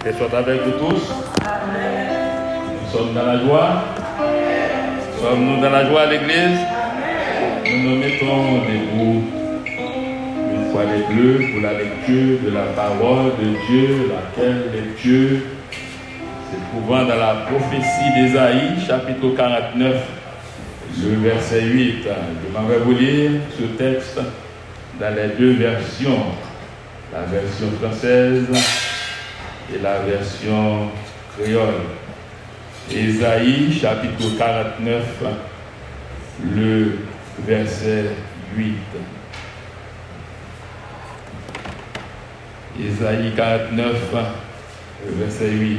Qu'elle soit avec vous tous. Nous sommes dans la joie. Sommes-nous dans la joie à l'église? Nous nous mettons debout une fois les deux pour la lecture de la parole de Dieu, laquelle lecture se trouvant dans la prophétie d'Ésaïe, chapitre 49, le verset 8. Je m'en vais vous lire ce texte dans les deux versions, la version française et la version créole. Ésaïe, chapitre 49, le verset 8. Ésaïe 49, le verset 8.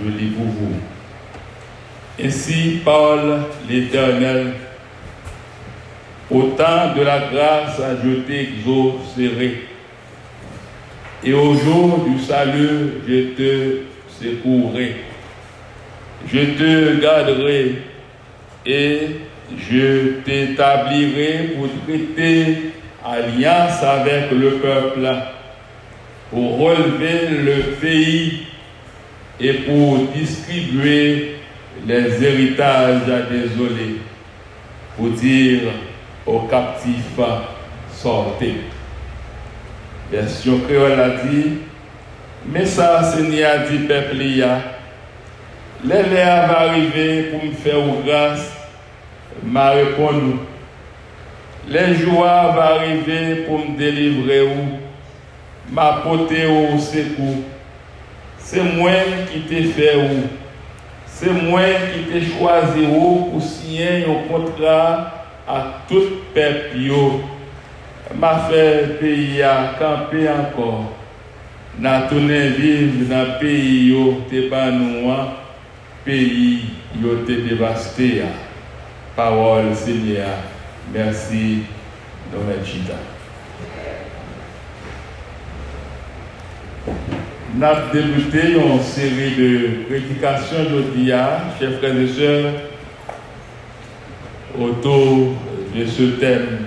Je lis pour vous. Ainsi parle l'Éternel. Au temps de la grâce, je t'exaucerai. Et au jour du salut, je te secourrai. Je te garderai et je t'établirai pour traiter alliance avec le peuple, pour relever le pays et pour distribuer les héritages désolés, pour dire aux captifs sortez. Version créole a dit, mais ça, Seigneur a dit, peuple, les l'air va arriver pour me faire grâce, m'a répondu. Les joies vont arriver pour me délivrer ou m'apporter au secours. C'est moi qui t'ai fait ou. C'est moi qui t'ai choisi ou pour signer un contrat à tout peuple. M'a fait pays à camper encore. N'a tourné vivre dans le pays t'es pas nous. Pays yo te dévasté. Parole Seigneur. Merci. Chita. Nous avons débuté une série de prédications aujourd'hui, chers frères et sœurs, autour de ce thème,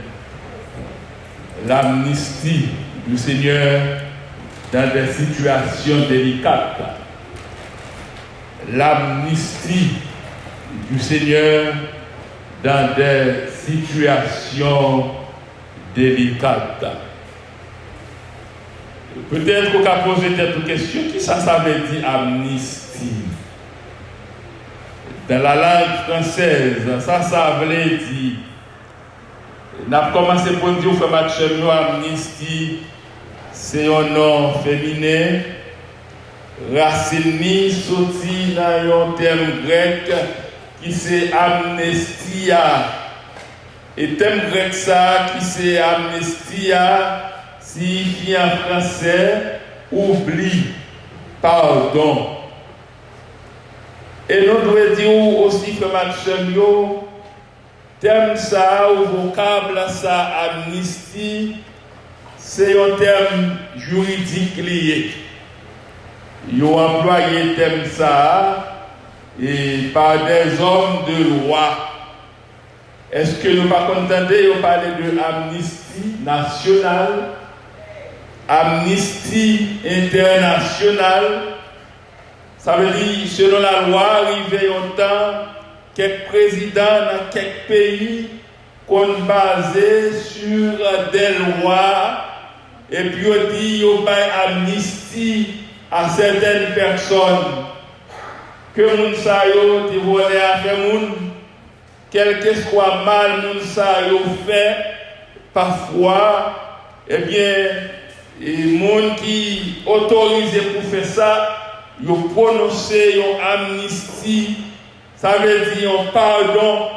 l'amnistie du Seigneur dans des situations délicates. L'amnistie du Seigneur dans des situations délicates. Peut-être qu'on a posé cette question, qui ça veut dire amnistie? Dans la langue française, ça veut dire. On a commencé pour dire que Maxime, amnistie, c'est un nom féminin. Racine sorti dans un terme grec qui c'est amnestia. Et terme grec ça qui c'est amnestia signifie en français oubli, pardon. Et nous devons dire aussi que Maxime, terme ça ou vocable ça amnistie, c'est un terme juridique lié. Ils ont employé thème ça et par des hommes de loi. Est-ce que nous pas contenter de parler de amnistie nationale, amnistie internationale? Ça veut dire, selon la loi, arrivé au temps, quelques présidents dans quelques pays qu'on basé sur des lois et puis on dit qu'il y a amnistie à certaines personnes que moun sa yo te volé à faire moun, quel que soit mal moun sa yo fait, parfois, eh bien, les moun qui autorisé pour faire ça, yo prononcé yon amnistie, ça veut dire yon pardon,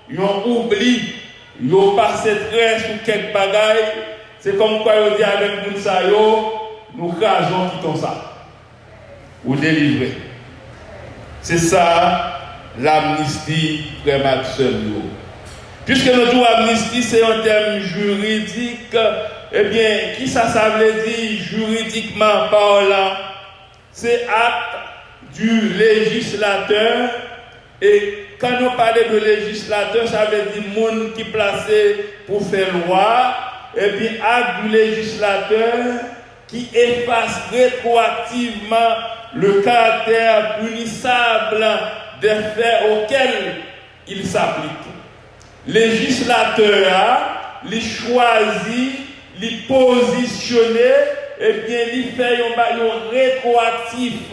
yon oubli, yon passé très sur quelques bagailles, c'est comme quoi yo dit avec moun sa yo, nous crasons quittons ça. Ou délivrer. C'est ça l'amnistie prématurée. Puisque nous disons amnistie, c'est un terme juridique, eh bien, qui ça veut dire juridiquement parlant? C'est acte du législateur. Et quand nous parlons de législateur, ça veut dire monde qui est placé pour faire loi. Et puis acte du législateur qui efface rétroactivement le caractère punissable des faits auxquels il s'applique. Législateur, il choisit, il positionner, et bien il fait un rétroactif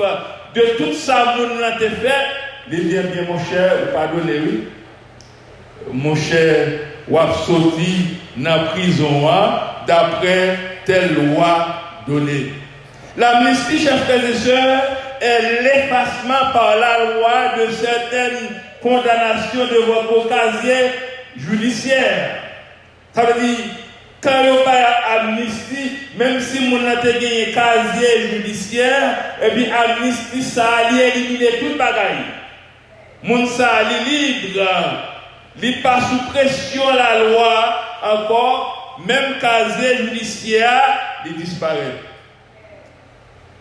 de tout ça que nous avons fait. Il dit bien mon cher, pardonnez-lui, mon cher, ou a sorti dans la prison d'après telle loi donnée. L'amnistie, chers frères et sœurs, est l'effacement par la loi de certaines condamnations de votre casier judiciaire. Ça veut dire, quand il n'y a pas d'amnistie, même si mon a gagné un casier judiciaire, et bien amnistie, ça a éliminé toute bagaille. Mon ça est libre, il n'est pas sous pression la loi encore, même casier judiciaire, il disparaît.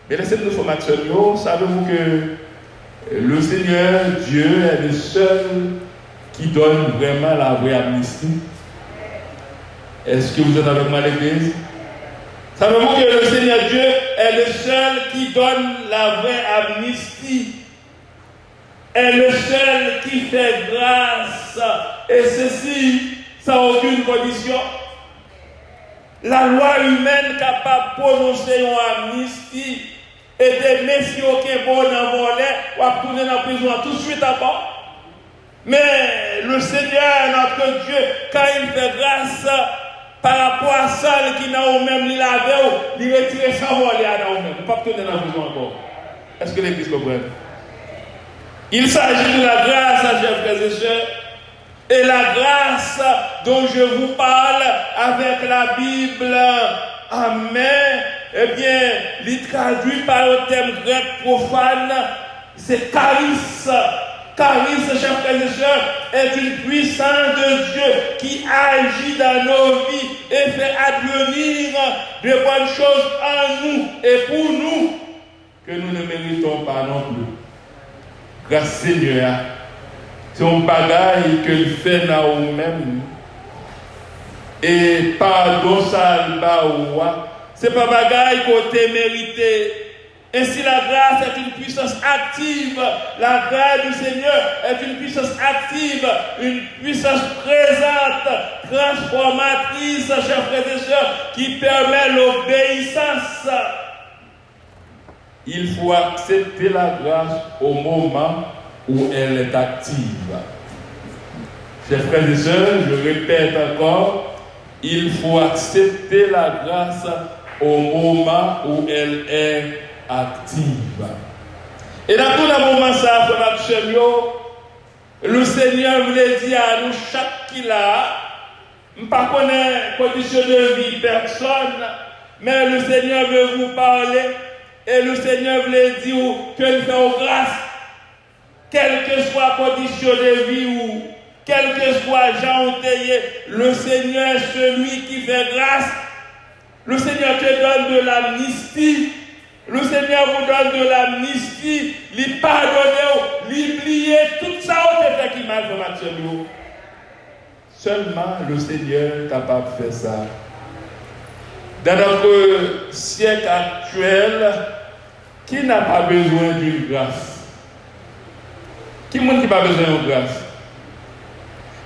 Mais laissez-nous information, savez-vous que le Seigneur Dieu est le seul qui donne vraiment la vraie amnistie? Est-ce que vous êtes avec moi l'église? Savez-vous que le Seigneur Dieu est le seul qui donne la vraie amnistie? Est le seul qui fait grâce, et ceci sans aucune condition. La loi humaine capable de prononcer une amnistie et des messieurs qui sont bons dans le volet ou à tourner dans la prison tout de suite encore. Mais le Seigneur, notre Dieu, quand il fait grâce par rapport à celle qui n'a au même, il l'avait, il retire sans voler à nous même. Il ne peut pas tourner dans la prison encore. Est-ce que l'Église comprend? Il s'agit de la grâce, chers frères et sœurs, et la grâce dont je vous parle avec la Bible, amen, eh bien, il traduit par le terme grec profane, c'est charis. Charis, chers frères et sœurs, est une puissance de Dieu qui agit dans nos vies et fait advenir de bonnes choses en nous et pour nous que nous ne méritons pas non plus. Grâce Seigneur, c'est un bagage que il fait dans nous-mêmes. Et pardon, ça c'est pas bagage côté mérité. Ainsi, la grâce est une puissance active. La grâce du Seigneur est une puissance active, une puissance présente, transformatrice, chers frères et sœurs, qui permet l'obéissance. Il faut accepter la grâce au moment où elle est active. Chers frères et sœurs, je répète encore, il faut accepter la grâce au moment où elle est active. Et dans tout le moment, ça, le Seigneur voulait dire à nous, chaque qui l'a, je ne connais pas condition de vie, personne, mais le Seigneur veut vous parler. Et le Seigneur voulait dire que il fait grâce, quelle que soit la condition de vie ou quel que soit Jean le Seigneur est celui qui fait grâce. Le Seigneur te donne de l'amnistie. Le Seigneur vous donne de l'amnistie, lui pardonner, lui oublier tout ça qui m'a fait. Seulement le Seigneur est capable de faire ça. Dans notre siècle actuel, qui n'a pas besoin d'une grâce? Qui n'a pas besoin d'une grâce?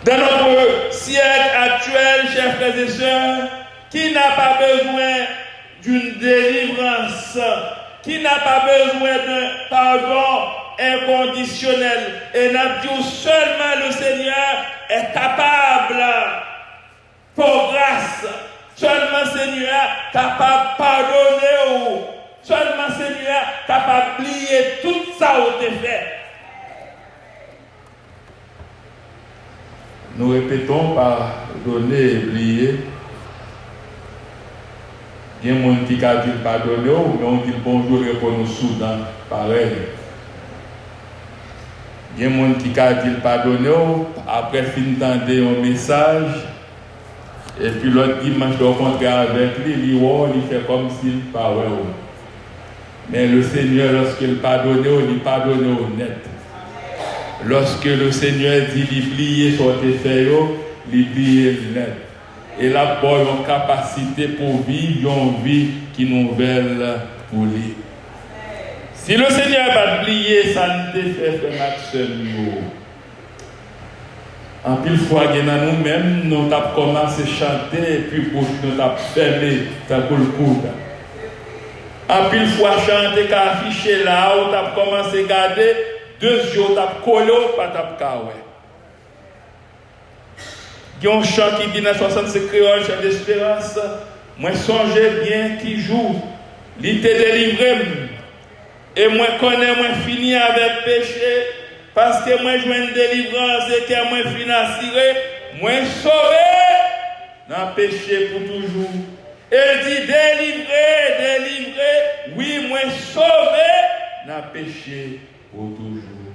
Dans notre siècle actuel, chers frères et sœurs, qui n'a pas besoin d'une délivrance? Qui n'a pas besoin d'un pardon inconditionnel? Et n'a dit seulement le Seigneur est capable, pour grâce. Seulement Seigneur capable de pardonner. Seulement Seigneur capable d'oublier tout ça où tu fait. Nous répétons pardonner et oublier. Il y a des gens qui disent pardonner, mais on dit bonjour et pour nous soudain, pareil. Il y a des gens qui disent pardonner, après fin d'entendre un message. Et puis l'autre dimanche, je rencontre avec lui, il fait comme s'il parlait. Mais le Seigneur, lorsqu'il pardonne, il pardonne net. Lorsque le Seigneur dit d'oublier sur tes faits, il oublie net. Et là, il a une capacité pour vivre une vie qui nouvelle pour lui. Si le Seigneur va oublier ça ne fait Maxime, en pile fois que nous-mêmes, nous avons commencé à chanter et puis pour nous avons fermé tant que le coude. En pile fois chanter, qu'à afficher là, nous avons commencé à garder 2 jours, nous avons collé, pas de il y a un chant qui dit dans 65 créoles, chant d'espérance, moi songez bien qui joue, il t'est délivré, et moi connais, moi fini avec péché, parce que moi je une délivrance et que moi fini assuré, moi sauvé dans le péché pour toujours. Elle dit délivré, oui, moi sauvé dans le péché pour toujours.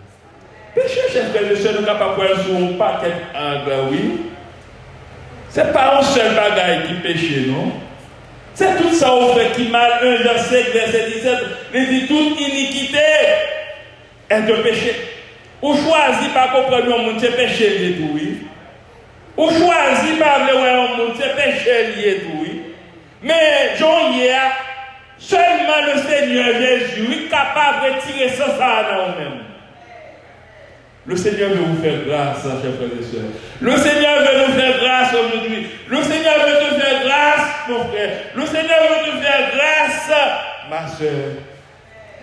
Péché, chef frère, je suis capable de sur un paquet anglais, oui. Ce n'est pas un seul bagage qui péché, non? C'est tout ça au fait qui mal, 1 Jean 5, verset 17, il dit toute iniquité est de péché. Ou choisit pas comprendre le monde, c'est péché lié tout, oui. Ou choisit pas le monde, c'est péché lié tout, oui. Mais, Jean hier, seulement le Seigneur Jésus est capable de retirer ça dans nous-mêmes. Le Seigneur veut vous faire grâce, chers frères et sœurs. Le Seigneur veut nous faire grâce aujourd'hui. Le Seigneur veut te faire grâce, mon frère. Le Seigneur veut te faire grâce, ma sœur.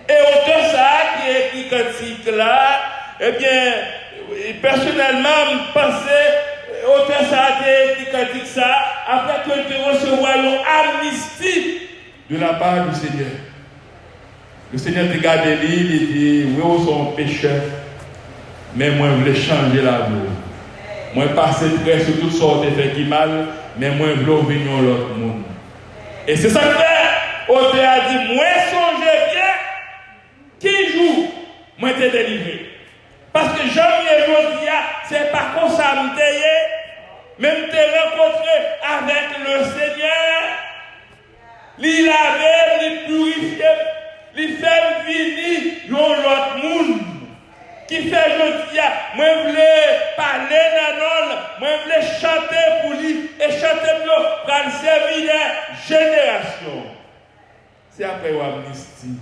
Et autant ça qui est écrit cantique là, eh bien, personnellement, je pensais, autant ça qui est écrit cantique ça, après que tu recevoir une amnistie de la part du Seigneur. Le Seigneur te garde l'île et dit, oui, nous sommes pécheurs. Mais moi, je voulais changer la vie. Moi, je passe très sur toutes sortes de faits qui mal, mais moi, je voulais venir à l'autre monde. Et c'est ça que l'auteur a dit, moi, songez bien, qui joue, moi, t'ai délivré. Parce que Jean-Pierre Jodia, c'est pas comme ça, même t'ai rencontré avec le Seigneur, il laver, il purifier, il fait venir l'autre monde. Qui fait aujourd'hui, moi je voulais parler dans moi je voulais chanter pour lui et chanter pour le servir des générations. C'est après l'amnistie.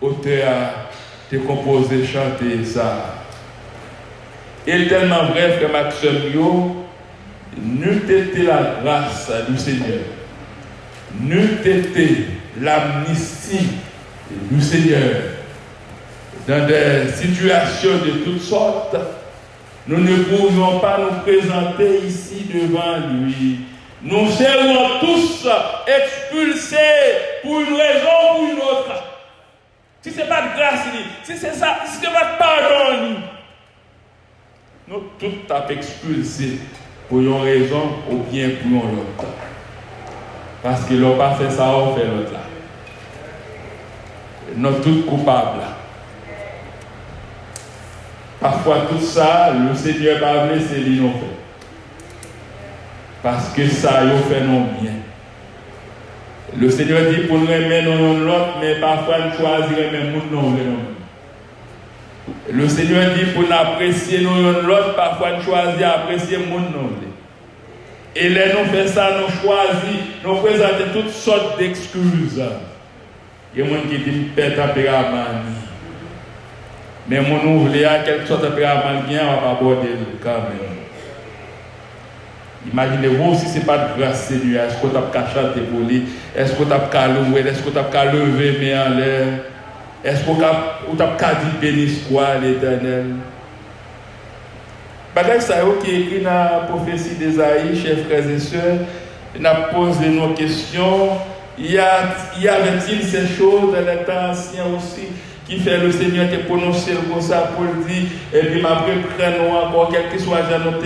L'auteur a composé, chanté ça. Et tellement vrai, frère Maxime, n'eût été la grâce du Seigneur, n'eût été l'amnistie du Seigneur. Dans des situations de toutes sortes, nous ne pouvions pas nous présenter ici devant lui. Nous serons tous expulsés pour une raison ou pour une autre. Si ce n'est pas de grâce, si c'est ça, si ce n'est pas de pardon, nous tous sommes expulsés pour une raison ou bien pour une autre. Parce qu'ils n'ont pas fait ça, on fait l'autre là. Nous sommes tous coupables. Parfois tout ça, le Seigneur va venir, c'est lui non fait. Parce que ça, il fait non bien. Le Seigneur dit pour nous aimer l'autre, mais parfois nous choisir même non. Le Seigneur dit pour nous apprécier l'autre, parfois nous choisir apprécier non. Et là nous faisons ça, nous choisissons, nous présentons toutes sortes d'excuses. Il y a des gens qui disent père tempérament. Mais mon ouvrier a quelque chose de vraiment bien, on va aborder quand même. Imaginez-vous si ce n'est pas de grâce Seigneur, est-ce que tu as chanté pour lui, est-ce que tu as loué, est-ce que tu as levé mes en l'air, est-ce que tu as dit béni soit l'Éternel. Bagage ça qui est écrit dans la prophétie d'Ésaïe, chers frères et sœurs, on a posé nos questions. Y avait-il ces choses dans les temps anciens aussi qui fait le Seigneur te prononcer comme ça pour le dire, et puis après prenons encore quel que soit notre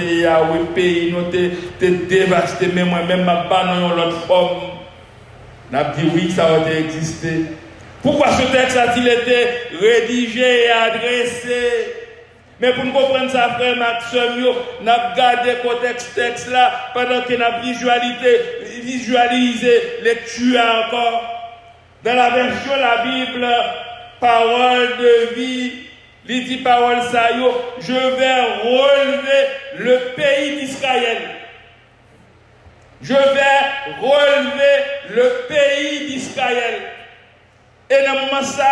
pays, notre dévasté, mais moi-même ma pas dans l'autre forme. N'a dit oui, ça a existé. Pourquoi ce texte a-t-il été rédigé et adressé? Mais pour nous comprendre ça, frère Maxime, nous avons gardé le texte là pendant que nous avons visualisé lecture encore. Dans la version de la Bible, parole de vie, il dit parole ça, je vais relever le pays d'Israël. Je vais relever le pays d'Israël. Et dans le moment ça,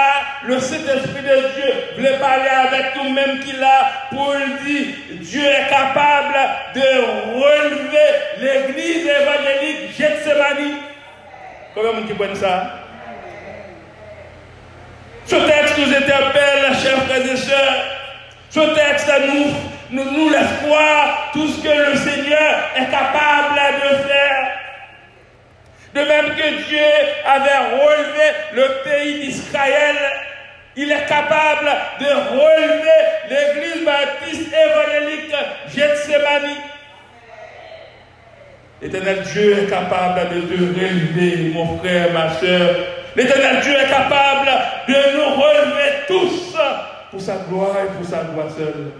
le Saint-Esprit de Dieu voulait parler avec nous-mêmes qu'il a pour dire Dieu est capable de relever l'église évangélique Gethsemane. Comment vous comprenez ça? Ce texte nous interpelle, chers frères et sœurs. Ce texte nous laisse voir tout ce que le Seigneur est capable de faire. De même que Dieu avait relevé le pays d'Israël, il est capable de relever l'église baptiste évangélique Gethsemane. L'Éternel Dieu est capable de te relever, mon frère, ma soeur. L'Éternel Dieu est capable de nous relever tous pour sa gloire et pour sa gloire seule.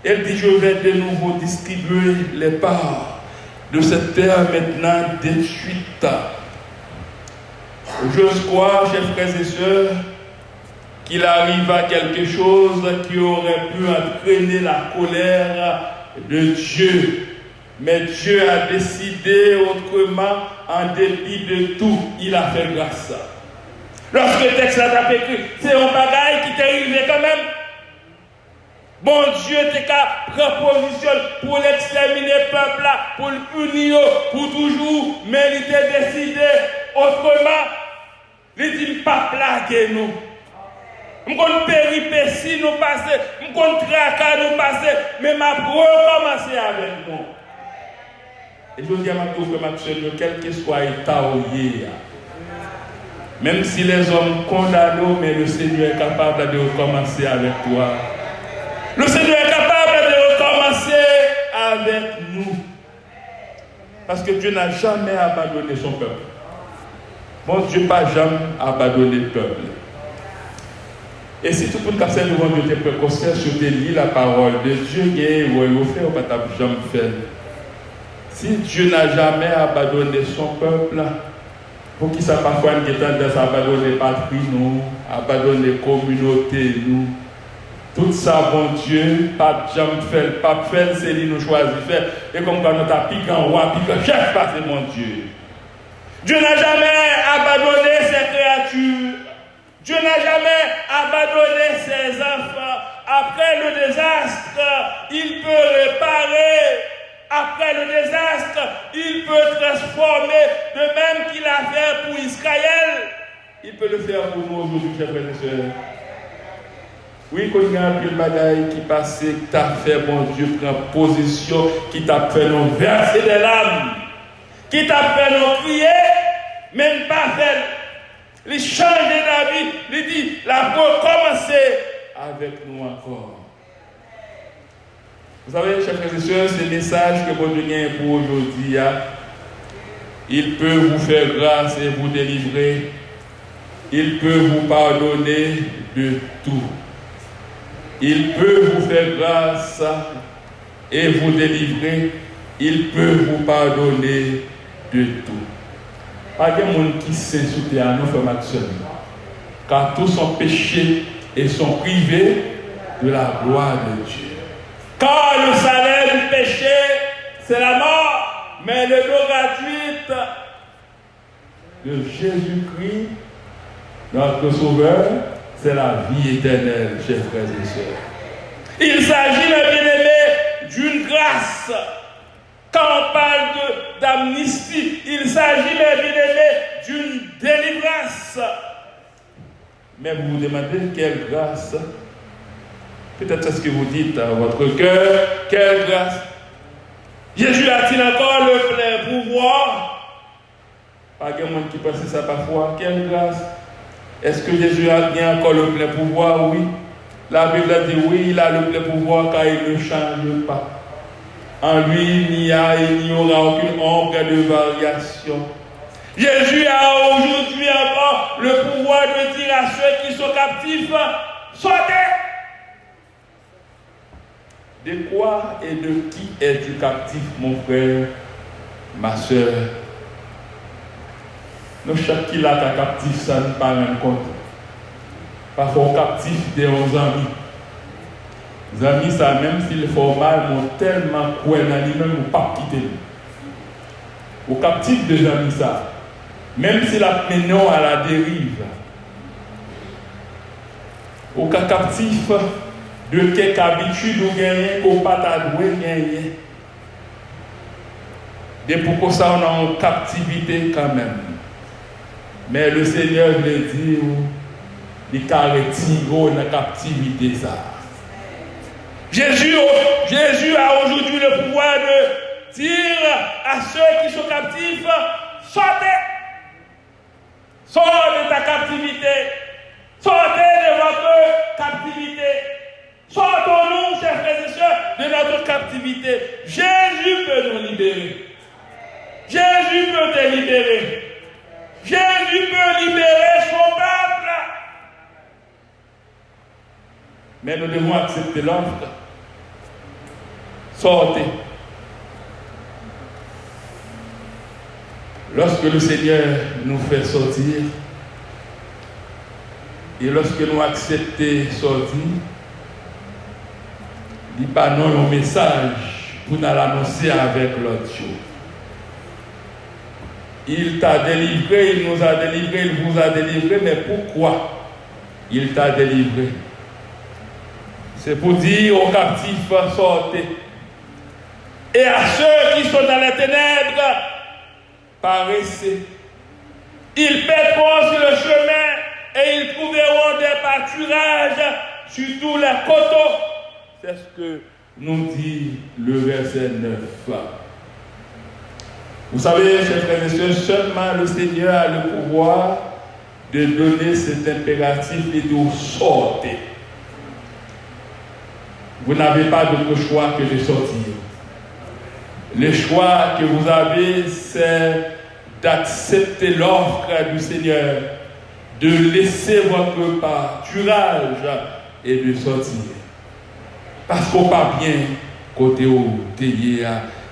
Elle dit, je vais de nouveau distribuer les parts de cette terre maintenant détruite. Je crois, chers frères et sœurs, qu'il arriva quelque chose qui aurait pu entraîner la colère de Dieu. Mais Dieu a décidé autrement, en dépit de tout, il a fait grâce. Lorsque le texte a écrit, c'est un bagage qui t'est arrivé quand même. Bon Dieu t'es qu'à prendre position pour l'exterminer peuple là, pour le punir, pour toujours, mais il t'a décidé autrement. Il dit pas plaguer nous. Nous avons péripéties nous passer, nous avons tracas nous passer, mais ma recommencer avec nous. Et je dis à ma frère, quel que soit l'état où il y a, même si les hommes condamnent, mais le Seigneur est capable de recommencer avec toi. Le Seigneur est capable de recommencer avec nous. Parce que Dieu n'a jamais abandonné son peuple. Mon Dieu n'a jamais abandonné le peuple. Et si tout le monde qui devant Dieu te précoce, je te lis la parole de Dieu, il va faire, on va jamais faire. Si Dieu n'a jamais abandonné son peuple, pour qui ça parfois une tendance à abandonner patrie, nous, abandonner communauté, nous. Tout ça, bon Dieu, pas de jamais faire, pas faire, c'est lui nous choisir faire. Et comme quand nous avons piqué en roi, piqué chef, c'est mon Dieu. Dieu n'a jamais abandonné ses créatures. Dieu n'a jamais abandonné ses enfants. Après le désastre, il peut réparer. Après le désastre, il peut transformer. De même qu'il a fait pour Israël, il peut le faire pour nous aujourd'hui, chers frères et sœurs. Oui, quand il y a un peu de bagaille qui passe, qui t'a fait, bon Dieu, prendre position, qui t'a fait nous verser des larmes, qui t'a fait nous crier, même pas faire. Il change la vie, il dit, la pour commencer avec nous encore. Vous savez, chers frères et sœurs, c'est le message que bon Dieu a pour aujourd'hui. Il peut vous faire grâce et vous délivrer. Il peut vous pardonner de tout. Il peut vous faire grâce et vous délivrer. Il peut vous pardonner de tout. Pas de monde qui sait sous terre, nous faisons action. Car tous sont péchés et sont privés de la gloire de Dieu. Car le salaire du péché, c'est la mort, mais le don gratuit de Jésus-Christ, notre Sauveur, c'est la vie éternelle, chers frères et sœurs. Il s'agit, mes bien-aimés, d'une grâce. Quand on parle d'amnistie, il s'agit, mes bien-aimés, d'une délivrance. Mais vous vous demandez quelle grâce? Peut-être c'est ce que vous dites à votre cœur. Quelle grâce? Jésus a-t-il encore le plein pouvoir? Pas de monde qui pense ça parfois. Quelle grâce? Est-ce que Jésus a bien encore le plein pouvoir? Oui. La Bible dit oui, il a le plein pouvoir car il ne change pas. En lui, il n'y aura aucune ombre de variation. Jésus a aujourd'hui encore le pouvoir de dire à ceux qui sont captifs, sortez! De quoi et de qui es-tu captif, mon frère, ma soeur? Nous, chaque qui l'a captif, ça ne pas rendre compte. Parfois, captif de nos amis. Les amis, ça, même si le formal, m'ont tellement cruel dans lui-même, ou pas quitter. Au captif des amis, ça. même si la menon à la dérive, au cas captif de quelques habitudes ou gagner ou pas t'adouer gagner. Et pourquoi ça on est en captivité quand même. Mais le Seigneur veut dire il retire dans la captivité ça. Jésus a aujourd'hui le pouvoir de dire à ceux qui sont captifs, sortez de ta captivité, sortez de votre captivité, sortons-nous, chers frères et sœurs, de notre captivité. Jésus peut nous libérer. Jésus peut te libérer. Jésus peut libérer son peuple. Mais nous devons accepter l'offre. Sortez. Lorsque le Seigneur nous fait sortir, et lorsque nous acceptons sortir, il n'y a pas non un message pour nous l'annoncer avec l'autre chose. Il t'a délivré, il nous a délivré, il vous a délivré, mais pourquoi il t'a délivré? C'est pour dire aux captifs, sortez. Et à ceux qui sont dans les ténèbres, paraissez. Ils pèteront sur le chemin et ils trouveront des pâturages sur tous les coteaux. C'est ce que nous dit le verset 9. Vous savez, chers frères et sœurs, seulement le Seigneur a le pouvoir de donner cet impératif et de sortir. Vous n'avez pas d'autre choix que de sortir. Le choix que vous avez, c'est d'accepter l'offre du Seigneur, de laisser votre pâturage et de sortir. Parce qu'on pas bien côté où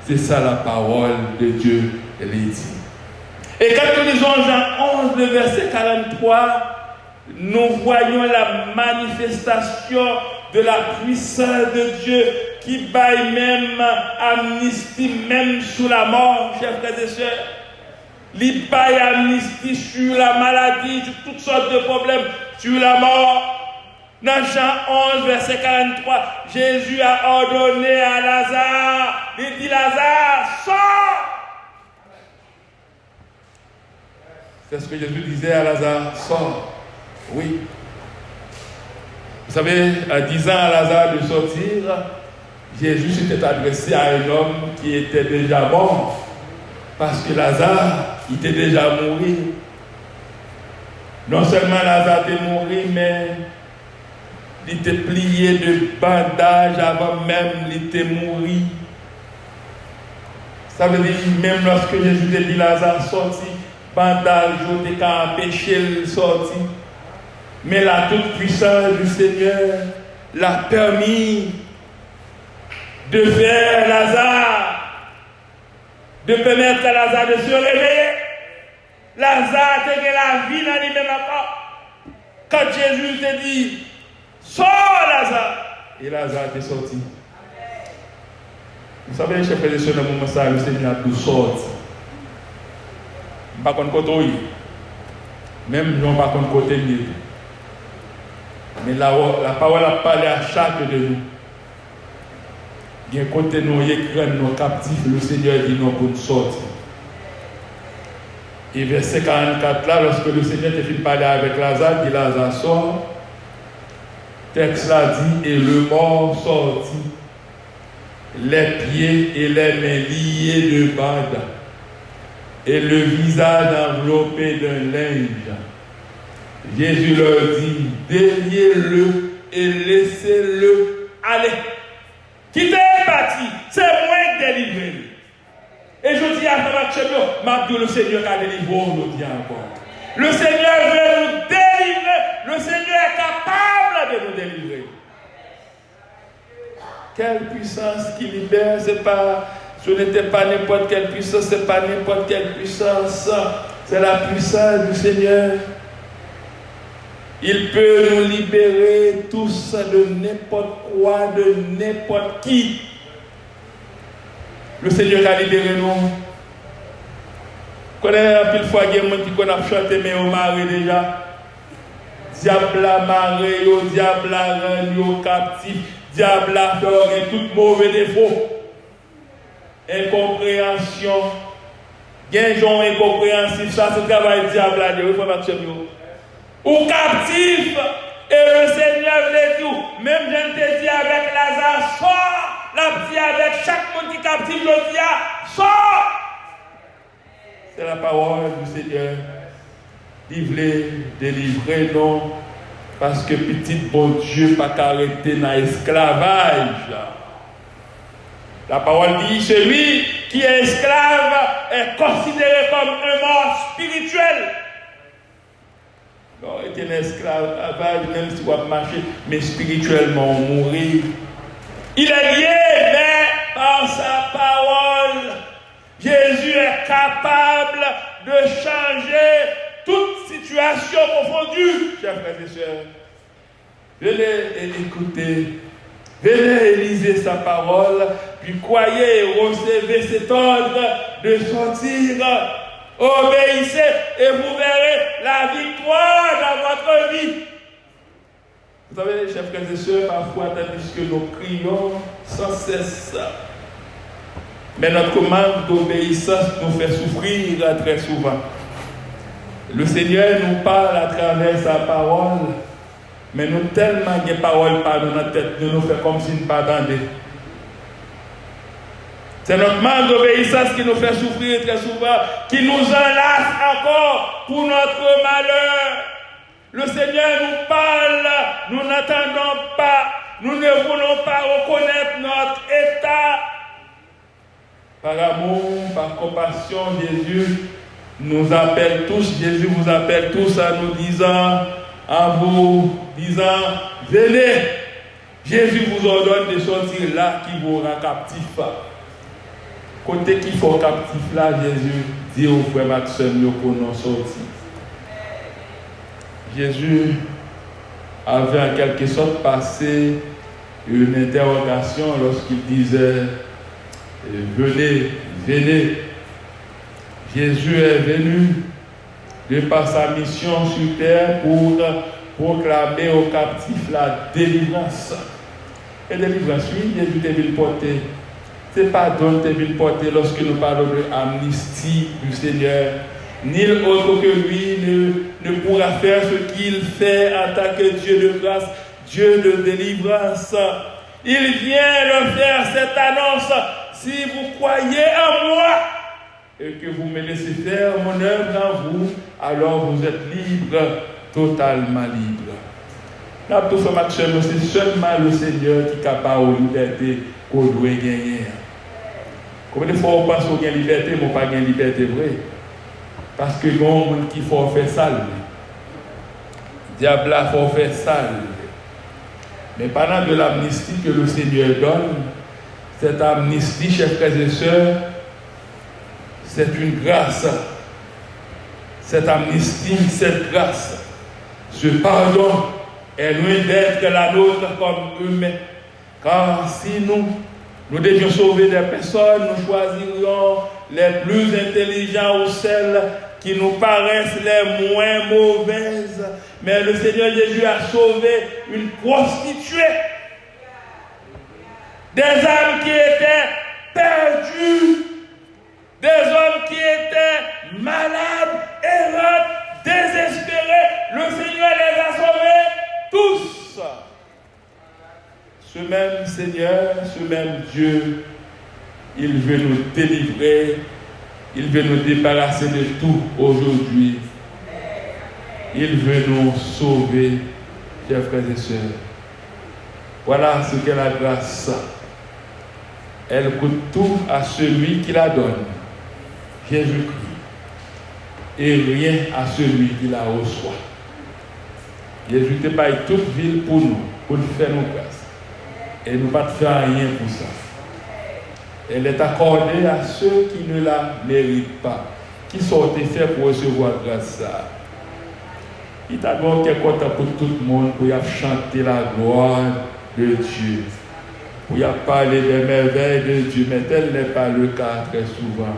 c'est ça la parole de Dieu, elle est dit. Et quand nous lisons Jean 11, le verset 43, nous voyons la manifestation de la puissance de Dieu qui baille même amnistie, même sous la mort, chers frères et sœurs. Il baille amnistie sur la maladie, sur toutes sortes de problèmes, sur la mort. Dans Jean 11, verset 43, Jésus a ordonné à Lazare, il dit Lazare, sors! C'est ce que Jésus disait à Lazare, sors. Oui. Vous savez, en disant à Lazare de sortir, Jésus s'était adressé à un homme qui était déjà mort, parce que Lazare était déjà mort. Non seulement Lazare était mort, mais il était plié de bandages avant même il était mort. Ça veut dire, même lorsque Jésus a dit Lazare sorti, bandage n'était qu'à empêcher le sortir. Mais la toute puissance du Seigneur l'a permis de faire Lazare, de permettre à Lazare de se réveiller. Lazare a la vie dans lui-même encore. Quand Jésus te dit, sors Lazare, et Lazare est sorti. Vous savez, chers frères et sœurs, dans le moment ça, le Seigneur a tout sorti. Pas contre côté, même non pas contre côté libre. Mais la parole a parlé à chaque de nous. Il y a un côté nous, nos captifs, le Seigneur dit non pour nous sortir. Et verset 44 là, lorsque le Seigneur te fait parler avec Lazare, dit Lazare sort. Texte là dit, et le mort sortit, les pieds et les mains liés de bandes, et le visage enveloppé d'un linge. Jésus leur dit, déliez-le et laissez-le aller. Quittez le bâti, c'est moi qui délivre. Et je dis à Marc, le Seigneur a délivré, on le dit encore. Le Seigneur veut nous délivrer, le Seigneur est capable de nous délivrer. Quelle puissance qui libère, ce n'était pas n'importe quelle puissance, ce n'est pas n'importe quelle puissance, c'est la puissance du Seigneur. Il peut nous libérer tous de n'importe quoi, de n'importe qui. Le Seigneur a libéré nous. Connais un pile fois il y a des gens qui connaissent chanter mais au mari déjà. Diable la marée, diable la reine, captif, diable la fleur et tout mauvais défaut. Incompréhension. Gain incompréhensif, ça c'est le travail du diable là, il faut pas que ou captif, et le Seigneur veut dire, même je te dis avec Lazare, sors, la dit avec chaque monde qui captif, je dis, sors. C'est la parole du Seigneur. Il voulait délivrer, non, parce que petit bon Dieu pas arrêté dans l'esclavage. La parole dit, celui qui est esclave est considéré comme un mort spirituel. Donc, il est un esclavage, même si on va marcher, mais spirituellement mourir. Il est lié, mais par sa parole, Jésus est capable de changer toute situation confondue, chers frères et sœurs. Venez écouter, venez lisez sa parole, puis croyez et recevez cet ordre de sortir. Obéissez et vous verrez la victoire dans votre vie. Vous savez, chers frères et sœurs, parfois, tandis que nous crions sans cesse, mais notre manque d'obéissance nous fait souffrir très souvent. Le Seigneur nous parle à travers sa parole, mais nous tellement de paroles par dans notre tête, nous fait comme si nous ne pas entendions. C'est notre manque d'obéissance qui nous fait souffrir très souvent, qui nous enlace encore pour notre malheur. Le Seigneur nous parle, nous n'attendons pas, nous ne voulons pas reconnaître notre état. Par amour, par compassion, Jésus nous appelle tous, Jésus vous appelle tous en nous disant, venez. Jésus vous ordonne de sortir là qui vous rend captif. Côté qui faut captif là, Jésus dit au frère Maxime pour nous sortir. Jésus avait en quelque sorte passé une interrogation lorsqu'il disait venez, venez. Jésus est venu de par sa mission sur terre pour proclamer aux captifs la délivrance. Et délivrance, oui, Jésus est venu porter. C'est pardon que venu porter lorsque nous parlons de l'amnistie du Seigneur. Nul autre que lui ne pourra faire ce qu'il fait en tant que Dieu de grâce, Dieu de délivrance. Il vient le faire cette annonce. Si vous croyez en moi et que vous me laissez faire mon œuvre en vous, alors vous êtes libre, totalement libre. Là, tout ce match, c'est seulement le Seigneur qui est capable de liberté qu'on doit gagner. Combien de fois on pense qu'on a une liberté, mais on n'a pas une liberté vraie? Parce que les gens qui font faire ça. Le diable a fait faire ça. Mais pendant de l'amnistie que le Seigneur donne, cette amnistie, chers frères et sœurs, c'est une grâce. Cette amnistie, cette grâce, ce pardon est loin d'être la nôtre comme humain. Car si nous devions sauver des personnes, nous choisirions les plus intelligents ou celles qui nous paraissent les moins mauvaises. Mais le Seigneur Jésus a sauvé une prostituée, des âmes qui étaient perdues, des hommes qui étaient malades, errants, désespérés. Le Seigneur les a sauvés tous. Ce même Seigneur, ce même Dieu, il veut nous délivrer, il veut nous débarrasser de tout aujourd'hui. Il veut nous sauver, chers frères et sœurs. Voilà ce qu'est la grâce. Elle coûte tout à celui qui la donne, Jésus-Christ, et rien à celui qui la reçoit. Jésus te paye toute ville pour nous faire nos grâces. Et nous ne pas faire rien pour ça. Elle est accordée à ceux qui ne la méritent pas, qui sont faits pour recevoir grâce. Il t'a donné content pour tout le monde, pour chanter la gloire de Dieu, pour parler des merveilles de Dieu, mais tel n'est pas le cas très souvent.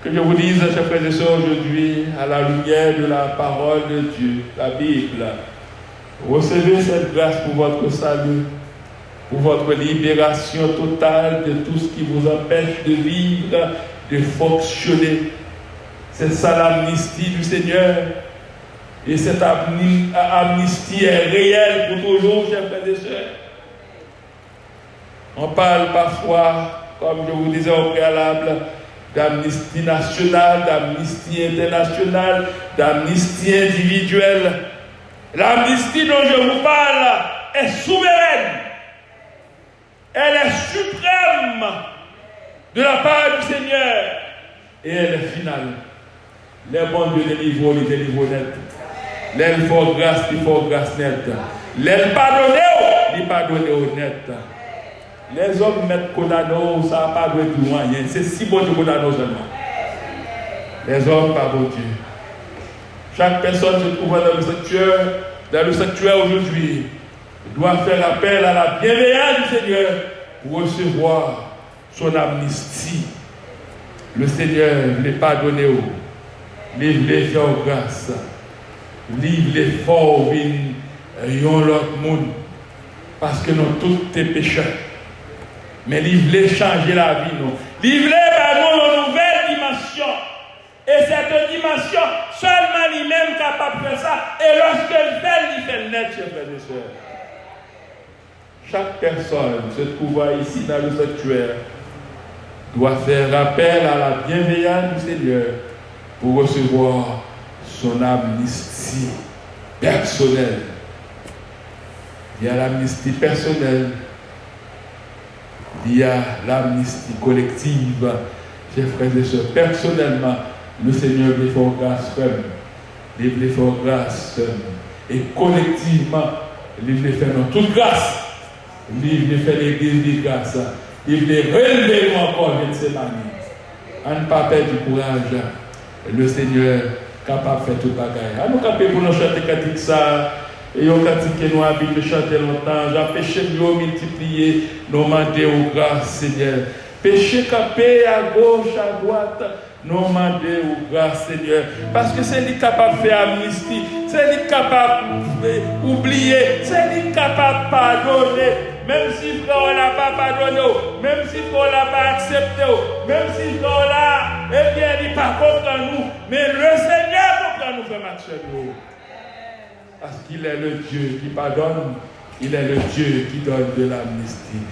Que je vous dise, chers frères et sœurs, aujourd'hui, à la lumière de la parole de Dieu, la Bible, recevez cette grâce pour votre salut, pour votre libération totale de tout ce qui vous empêche de vivre, de fonctionner. C'est ça l'amnistie du Seigneur. Et cette amnistie est réelle pour toujours, chers frères et sœurs. On parle parfois, comme je vous disais au préalable, d'amnistie nationale, d'amnistie internationale, d'amnistie individuelle. L'amnistie dont je vous parle est souveraine. Elle est suprême de la part du Seigneur. Et elle est finale. Les bons Dieu délivrent, les délivrent net. Les font grâce, ils font grâce net. Les pardonnent, ils pardonnent net. Les hommes mettent condamnés, ça n'a pas de moyen. C'est si bon de condamner seulement. Les hommes, pas bon Dieu. Chaque personne se trouvant dans le sanctuaire aujourd'hui doit faire appel à la bienveillance du Seigneur pour recevoir son amnistie. Le Seigneur les pardonner, les faire grâce, les forts, l'autre monde, parce que nous tous tes pécheurs. Mais il voulait changer la vie, non. Il voulait avoir une nouvelle dimension. Et cette dimension, seulement lui-même capable de faire ça. Et lorsque il fait net, chers frères et sœurs. Chaque personne se trouvant ici dans le sanctuaire doit faire appel à la bienveillance du Seigneur pour recevoir son amnistie personnelle. Il y a l'amnistie personnelle. Il y a l'amnistie collective. Chers frères et sœurs, personnellement, le Seigneur les fait grâce ferme. Il les fait grâce ferme. Et collectivement, il les fait dans toute grâce. Il les fait l'église de grâce. Il les relever encore de ces manières. On ne pas perdre du courage. Le Seigneur est capable de faire tout le bagage. Nous sommes pour nous chanter cantique ça. Et on cantique que nous habitons de chanter longtemps. J'ai péché de nous multiplier. Nous demander aux grâces, Seigneur. Péché capé à gauche, à droite. Nous demander aux grâces, Seigneur. Parce que c'est lui capable de faire amnistie. C'est lui capable d'oublier. C'est lui capable de pardonner. Même si frère n'a pas pardonné, même si frère n'a pas accepté, même si frère là, eh bien, il n'est pas contre nous. Mais le Seigneur contre nous fait marcher nous. Parce qu'il est le Dieu qui pardonne, il est le Dieu qui donne de l'amnistie.